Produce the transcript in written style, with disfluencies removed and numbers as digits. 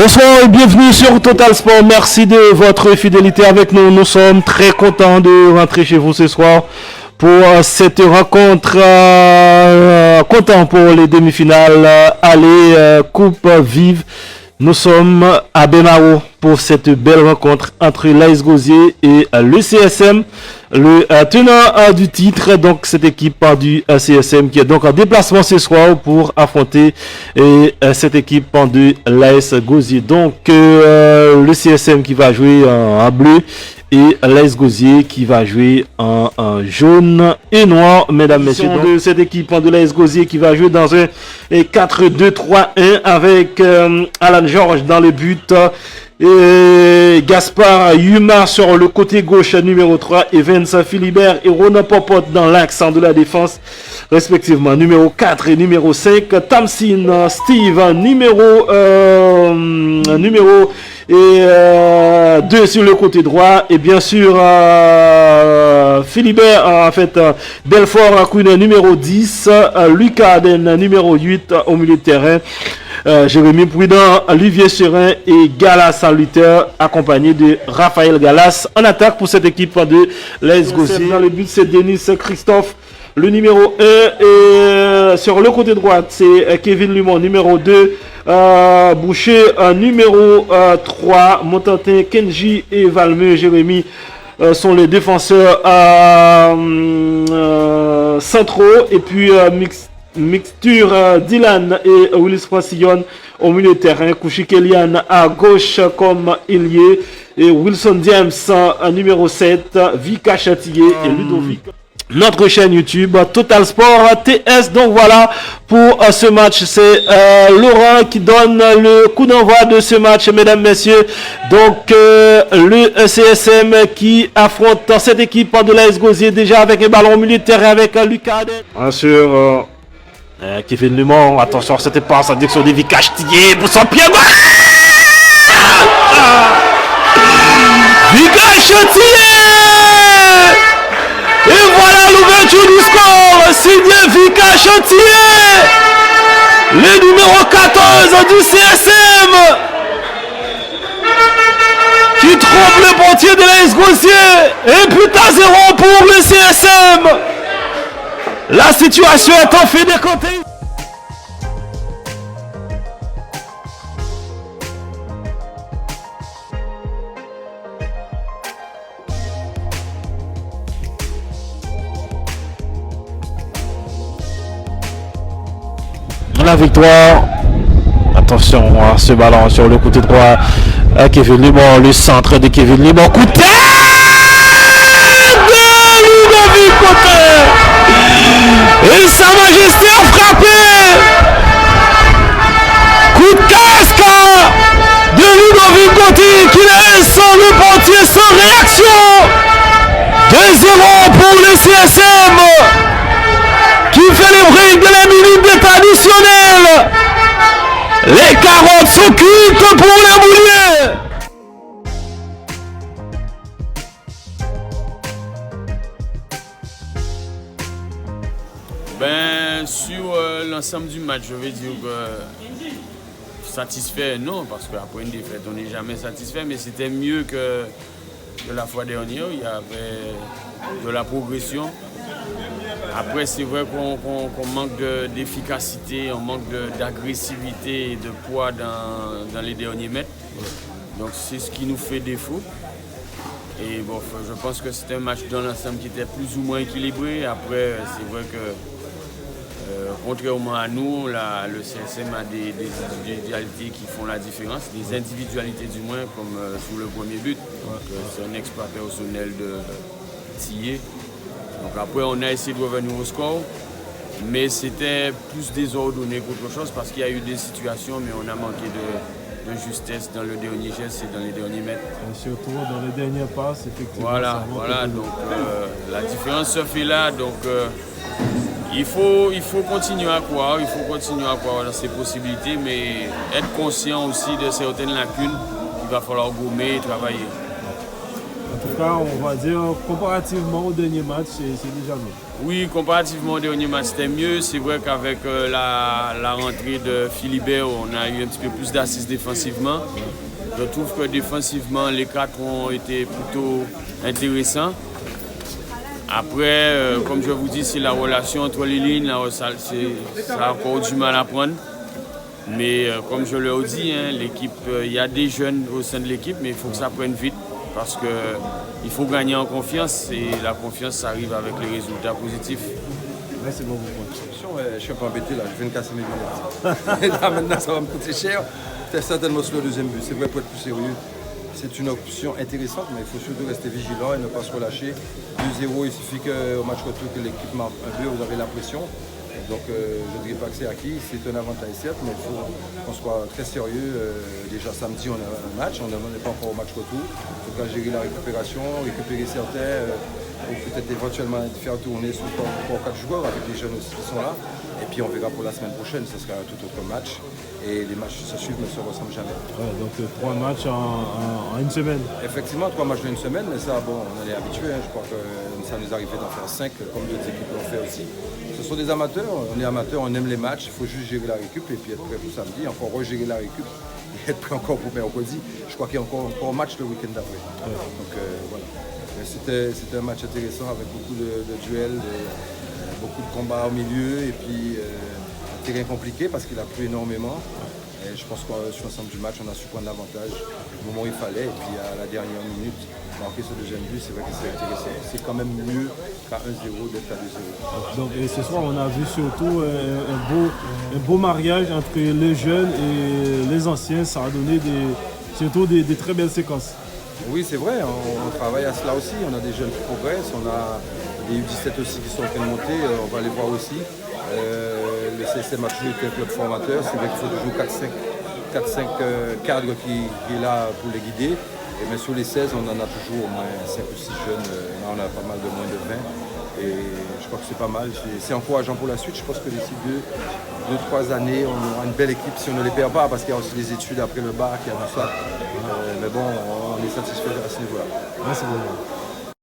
Bonsoir et bienvenue sur Total Sport. Merci de votre fidélité avec nous. Nous sommes très contents de rentrer chez vous ce soir pour cette rencontre. Content pour les demi-finales. Allez, Coupe Vive. Nous sommes à Benao pour cette belle rencontre entre l'AS Gosier et le CSM, le tenant du titre, donc cette équipe du CSM qui est donc en déplacement ce soir pour affronter cette équipe de l'AS Gosier. Donc le CSM qui va jouer en bleu et l'AS Gosier qui va jouer en jaune et noir, mesdames, messieurs. Donc, de cette équipe de l'AS Gosier qui va jouer dans un 4-2-3-1 avec Alan Georges dans le but. Et Gaspard Yuma sur le côté gauche numéro 3 et Vincent Philibert et Ronan Popote dans l'axe de la défense respectivement numéro 4 et numéro 5. Tamsin Steve numéro 2 sur le côté droit et bien sûr Philibert en fait Belfort Queen numéro 10, Lucas Aden numéro 8 au milieu de terrain. Jérémy Prudent, Olivier Serin et Galas Salutaire accompagné de Raphaël Galas en attaque pour cette équipe de l'AS Gosier. Dans le but c'est Denis Christophe le numéro 1 et sur le côté droit c'est Kevin Lumon numéro 2, Boucher numéro 3, Montantin, Kenji et Valmeux Jérémy sont les défenseurs centraux et puis mixture Dylan et Willis Francillon au milieu de terrain, Kouchi Kelian à gauche comme ailier et Wilson James numéro 7, Vika Châtillier et Ludovic. Notre chaîne YouTube Total Sport TS. Donc voilà pour ce match, c'est Laurent qui donne le coup d'envoi de ce match, mesdames, messieurs. Donc le CSM qui affronte cette équipe de l'AS Gosier déjà avec un ballon au milieu de terrain avec Lucas. Bien sûr Kevin Lumon, attention c'était pas sa direction de Vika Châtillier pour son pied gauche. Vika Châtillier. Et voilà l'ouverture du score, signé Vika Châtillier, le numéro 14 du CSM, qui trompe le portier de l'AS Gosier, et but à 0 pour le CSM. La situation est en fait décomptée. La victoire, attention à ce ballon sur le côté droit, Kevin Lumon, le centre de Kevin Lumon, coup de tête de Ludovic Côté et sa majesté a frappé, coup de casque de Ludovic Côté qui laisse le portier sans réaction. 2-0 pour le CSM qui fait le break de la minute d'état additionnel. Les carottes sont cuites pour les bouliers. Sur l'ensemble du match, je vais dire que satisfait, non, parce qu'après une défaite, on n'est jamais satisfait, mais c'était mieux que la fois dernière. Il y avait de la progression. Après, c'est vrai qu'on manque d'efficacité, on manque d'agressivité et de poids dans les derniers mètres. Donc c'est ce qui nous fait défaut. Et bon, je pense que c'était un match dans l'ensemble qui était plus ou moins équilibré. Après, c'est vrai que contrairement à nous, le CSM a des individualités qui font la différence, des individualités du moins, comme sur le premier but. C'est un exploit personnel de Thier. Donc après, on a essayé de revenir au score, mais c'était plus désordonné qu'autre chose parce qu'il y a eu des situations, mais on a manqué de justesse dans le dernier geste et dans les derniers mètres. Et surtout dans les dernières passes, effectivement. Voilà. Donc la différence se fait là. Donc il faut continuer à croire, dans ces possibilités, mais être conscient aussi de certaines lacunes qu'il va falloir gommer et travailler. tout cas, on va dire, comparativement au dernier match, c'est déjà mieux. Oui, comparativement au dernier match, c'était mieux. C'est vrai qu'avec la rentrée de Philibert, on a eu un petit peu plus d'assises défensivement. Je trouve que défensivement, les 4 ont été plutôt intéressants. Après, comme je vous dis, c'est la relation entre les lignes, ça a encore du mal à prendre. Mais comme je l'ai dit, hein, l'équipe, il y a des jeunes au sein de l'équipe, mais il faut que ça prenne vite parce qu'il faut gagner en confiance et la confiance, ça arrive avec les résultats positifs. Merci beaucoup. Je suis un peu embêté là, je viens de casser mes lunettes. Et là maintenant ça va me coûter cher. C'est certainement sur le deuxième but. C'est vrai, pour être plus sérieux, c'est une option intéressante, mais il faut surtout rester vigilant et ne pas se relâcher. 2-0, il suffit qu'au match retour que l'équipe marque un but, vous avez la pression. Donc je ne dirais pas que c'est acquis, c'est un avantage certes, mais il faut qu'on soit très sérieux. Déjà samedi on a un match, on n'est pas encore au match retour. Il faudra gérer la récupération, récupérer certains, ou peut-être éventuellement faire tourner sur 3 ou 4 joueurs avec les jeunes aussi qui sont là. Et puis on verra pour la semaine prochaine, ce sera un tout autre match. Et les matchs se suivent ne se ressemblent jamais. Ouais, donc 3 matchs en une semaine. Effectivement, 3 matchs en une semaine, mais ça, bon, on est habitué. Hein. Je crois que ça nous arrivait d'en faire 5, comme d'autres équipes l'ont fait aussi. Ce sont des amateurs, on est amateurs, on aime les matchs, il faut juste gérer la récup et puis être prêt pour samedi, encore regérer la récup et être prêt encore pour mercredi. Je crois qu'il y a encore un match le week-end d'après. Ouais. Donc voilà. C'était un match intéressant avec beaucoup de duels, beaucoup de combats au milieu et puis un terrain compliqué parce qu'il a plu énormément. Et je pense que sur l'ensemble du match, on a su prendre l'avantage au moment où il fallait. Et puis à la dernière minute, marquer ce deuxième but, c'est vrai que c'est intéressant. C'est quand même mieux qu'à 1-0 d'être à 2-0. Donc, et ce soir, on a vu surtout un beau mariage entre les jeunes et les anciens. Ça a donné surtout des très belles séquences. Oui, c'est vrai, on travaille à cela aussi. On a des jeunes qui progressent, on a des U17 aussi qui sont en train de monter, on va les voir aussi. Le CSM a toujours été un club formateur, c'est vrai qu'il faut toujours 4-5 cadres qui est là pour les guider. Et bien sur les 16, on en a toujours au moins 5 ou 6 jeunes, là on a pas mal de moins de 20. Et je crois que c'est pas mal, c'est encourageant pour la suite. Je pense que d'ici 2-3 années, on aura une belle équipe si on ne les perd pas, parce qu'il y a aussi des études après le bac, il y a tout ça. Mais bon, on est satisfait à ce niveau-là. Merci beaucoup.